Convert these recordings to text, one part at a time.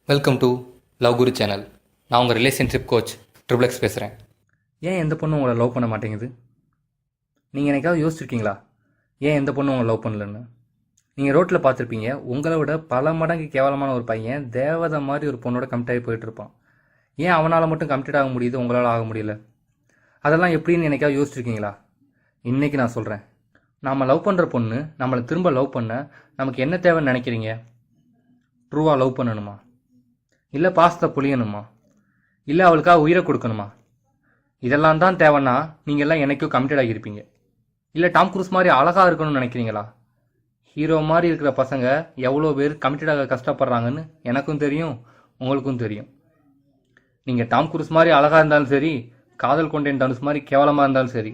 Welcome to love Guru channel. நான் உங்கள் relationship coach triple பேசுகிறேன். ஏன் எந்த பொண்ணு உங்களை லவ் பண்ண மாட்டேங்குது? நீங்கள் என்னைக்காவது யோசிச்சிருக்கீங்களா ஏன் எந்த பொண்ணு உங்களை லவ் பண்ணலன்னு? நீங்கள் ரோட்டில் பார்த்துருப்பீங்க, உங்களை விட பல மடங்கு கேவலமான ஒரு பையன் தேவதை மாதிரி ஒரு பொண்ணோட கமிட் ஆகி போயிட்டுருப்பான். ஏன் அவனால் மட்டும் கமிட்டட் ஆக முடியுது, உங்களால் ஆக முடியல? அதெல்லாம் எப்படின்னு என்னைக்காவது யோசிச்சிருக்கீங்களா? இன்றைக்கி நான் சொல்கிறேன். நாம் லவ் பண்ணுற பொண்ணு நம்மளை திரும்ப லவ் பண்ண நமக்கு என்ன தேவைன்னு நினைக்கிறீங்க? ட்ரூவாக லவ் பண்ணணுமா? இல்லை பாசத்தை புளியணுமா? இல்லை அவளுக்காக உயிரை கொடுக்கணுமா? இதெல்லாம் தான் தேவைன்னா நீங்கள் எல்லாம் எனக்கும் கமிட்டட் ஆகியிருப்பீங்க. இல்லை டாம் குரூஸ் மாதிரி அழகாக இருக்கணும்னு நினைக்கிறீங்களா? ஹீரோ மாதிரி இருக்கிற பசங்க எவ்வளோ பேர் கமிட்டடாக கஷ்டப்படுறாங்கன்னு எனக்கும் தெரியும், உங்களுக்கும் தெரியும். நீங்கள் டாம் குரூஸ் மாதிரி அழகாக இருந்தாலும் சரி, காதல் கொண்டேன் தனுஷ் மாதிரி கேவலமாக இருந்தாலும் சரி,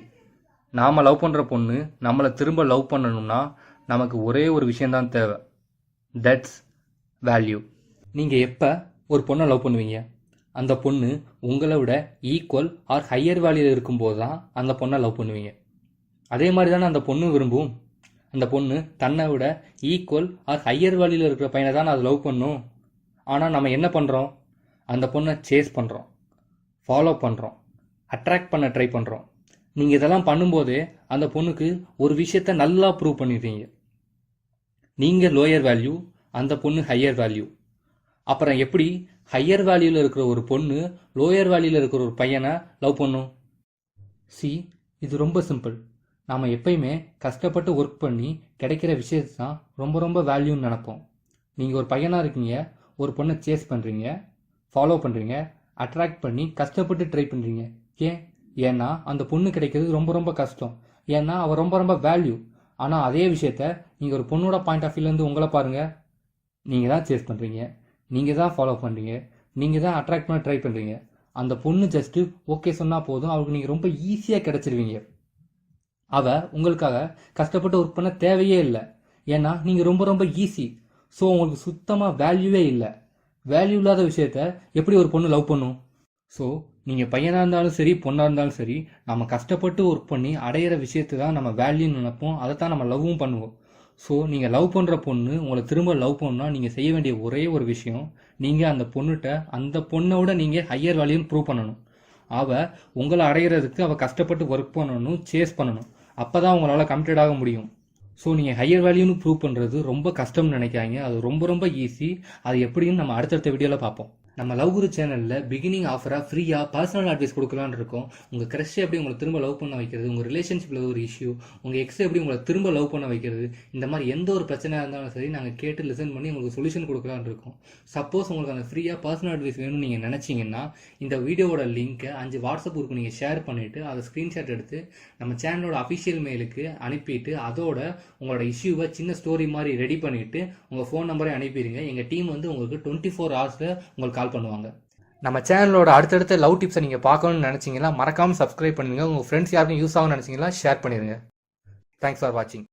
நாம் லவ் பண்ணுற பொண்ணு நம்மளை திரும்ப லவ் பண்ணணும்னா நமக்கு ஒரே ஒரு விஷயந்தான் தேவை. That's value. நீங்கள் எப்போ ஒரு பொண்ணை லவ் பண்ணுவீங்க? அந்த பொண்ணு உங்களை விட ஈக்குவல் ஆர் ஹையர் வேல்யூவில் இருக்கும்போது தான் அந்த பொண்ணை லவ் பண்ணுவீங்க. அதே மாதிரி தானே அந்த பொண்ணு விரும்பும். அந்த பொண்ணு தன்னை விட ஈக்குவல் ஆர் ஹையர் வேல்யூவில் இருக்கிற பையனை தான் அதை லவ் பண்ணும். ஆனால் நம்ம என்ன பண்ணுறோம்? அந்த பொண்ணை சேஸ் பண்ணுறோம், ஃபாலோ பண்ணுறோம், அட்ராக்ட் பண்ண ட்ரை பண்ணுறோம். நீங்கள் இதெல்லாம் பண்ணும்போதே அந்த பொண்ணுக்கு ஒரு விஷயத்த நல்லா ப்ரூவ் பண்ணிடுவீங்க. நீங்கள் லோயர் வேல்யூ, அந்த பொண்ணு ஹையர் வேல்யூ. அப்புறம் எப்படி ஹையர் வேல்யூவில் இருக்கிற ஒரு பொண்ணு லோயர் வேல்யூவில் இருக்கிற ஒரு பையனை லவ் பண்ணும்? இது ரொம்ப சிம்பிள். நாம் எப்பயுமே கஷ்டப்பட்டு ஒர்க் பண்ணி கிடைக்கிற விஷயத்தை தான் ரொம்ப வேல்யூன்னு நினைப்போம். நீங்கள் ஒரு பையனாக இருக்கீங்க, ஒரு பொண்ணை சேஸ் பண்ணுறீங்க, ஃபாலோ பண்ணுறீங்க, அட்ராக்ட் பண்ணி கஷ்டப்பட்டு ட்ரை பண்ணுறீங்க. ஏன்னா அந்த பொண்ணு கிடைக்கிறது ரொம்ப கஷ்டம். ஏன்னா அவள் ரொம்ப வேல்யூ. ஆனால் அதே விஷயத்த நீங்கள் ஒரு பொண்ணோட பாயிண்ட் ஆஃப் வியூலேருந்து உங்களை பாருங்கள். நீங்கள் தான் சேஸ் பண்ணுறீங்க, நீங்கள் தான் ஃபாலோ பண்ணுறீங்க, நீங்கள் தான் அட்ராக்ட் பண்ண ட்ரை பண்ணுறீங்க. அந்த பொண்ணு ஜஸ்ட்டு ஓகே சொன்னால் போதும், அவளுக்கு நீங்கள் ரொம்ப ஈஸியாக கிடச்சிருவீங்க. அவள் உங்களுக்காக கஷ்டப்பட்டு ஒர்க் பண்ண தேவையே இல்லை. ஏன்னா நீங்கள் ரொம்ப ஈஸி. ஸோ உங்களுக்கு சுத்தமாக வேல்யூவே இல்லை. வேல்யூ இல்லாத விஷயத்த எப்படி ஒரு பொண்ணு லவ் பண்ணும்? ஸோ நீங்கள் பையனாக இருந்தாலும் சரி, பொண்ணாக இருந்தாலும் சரி, நம்ம கஷ்டப்பட்டு ஒர்க் பண்ணி அடையிற விஷயத்தை தான் நம்ம வேல்யூன்னு நினைப்போம். அதை தான் நம்ம லவ்வும் பண்ணுவோம். ஸோ நீங்கள் லவ் பண்ணுற பொண்ணு உங்களை திரும்ப லவ் பண்ணணும்னா நீங்கள் செய்ய வேண்டிய ஒரே ஒரு விஷயம், நீங்கள் அந்த பொண்ணோட நீங்கள் ஹையர் வேல்யூன்னு ப்ரூவ் பண்ணணும். அவள் உங்களை அடையிறதுக்கு அவள் கஷ்டப்பட்டு ஒர்க் பண்ணணும், சேஸ் பண்ணணும். அப்போ தான் உங்களால் கமிட்டட் ஆக முடியும். ஸோ நீங்கள் ஹையர் வேல்யூன்னு ப்ரூவ் பண்ணுறது ரொம்ப கஷ்டம்னு நினைக்காங்க. அது ரொம்ப ஈஸி. அது எப்படின்னு நம்ம அடுத்தடுத்த வீடியோவில் பார்ப்போம். நம்ம லவ் குரு சேனலில் பிகினிங் ஆஃபராக ஃப்ரீயாக பர்சனல் அட்வைஸ் கொடுக்கலான்னு இருக்கோம். உங்கள் க்ரஷ் எப்படி உங்களை திரும்ப லவ் பண்ண வைக்கிறது, உங்கள் ரிலேஷன்ஷிப்பில் ஒரு இஷ்யூ, உங்கள் எக்ஸ் எப்படி உங்களை திரும்ப லவ் பண்ண வைக்கிறது, இந்த மாதிரி எந்த ஒரு பிரச்சனையாக இருந்தாலும் சரி நாங்கள் கேட்டு லிசன் பண்ணி உங்களுக்கு சொல்யூஷன் கொடுக்கலான்னு இருக்கோம். சப்போஸ் உங்களுக்கு அந்த ஃப்ரீயாக பர்சனல் அட்வைஸ் வேணும்னு நீங்கள் நினச்சிங்கன்னா இந்த வீடியோவோட லிங்க்கை 5 வாட்ஸ்அப் குரூப் நீங்கள் ஷேர் பண்ணிவிட்டு அதை ஸ்க்ரீன்ஷாட் எடுத்து நம்ம சேனலோட அஃபிஷியல் மெயிலுக்கு அனுப்பிட்டு அதோட உங்களோட இஷ்யூவை சின்ன ஸ்டோரி மாதிரி ரெடி பண்ணிவிட்டு உங்கள் ஃபோன் நம்பரை அனுப்பிடுங்க. எங்கள் டீம் வந்து உங்களுக்கு 24 ஹவர்ஸில் உங்களுக்கு கால் பண்ணுவாங்க. நம்ம சேனலோட அடுத்தடுத்த லவ் டிப்ஸை நீங்கள் பார்க்கணும்னு நினச்சிங்கன்னா மறக்காமல் சப்ஸ்கிரைப் பண்ணுங்கள். உங்கள் ஃப்ரெண்ட்ஸ் யாருக்கும் யூஸ் ஆகும்னு நினச்சிங்கன்னா ஷேர் பண்ணிடுங்க. தேங்க்ஸ் ஃபார் வாட்சிங்.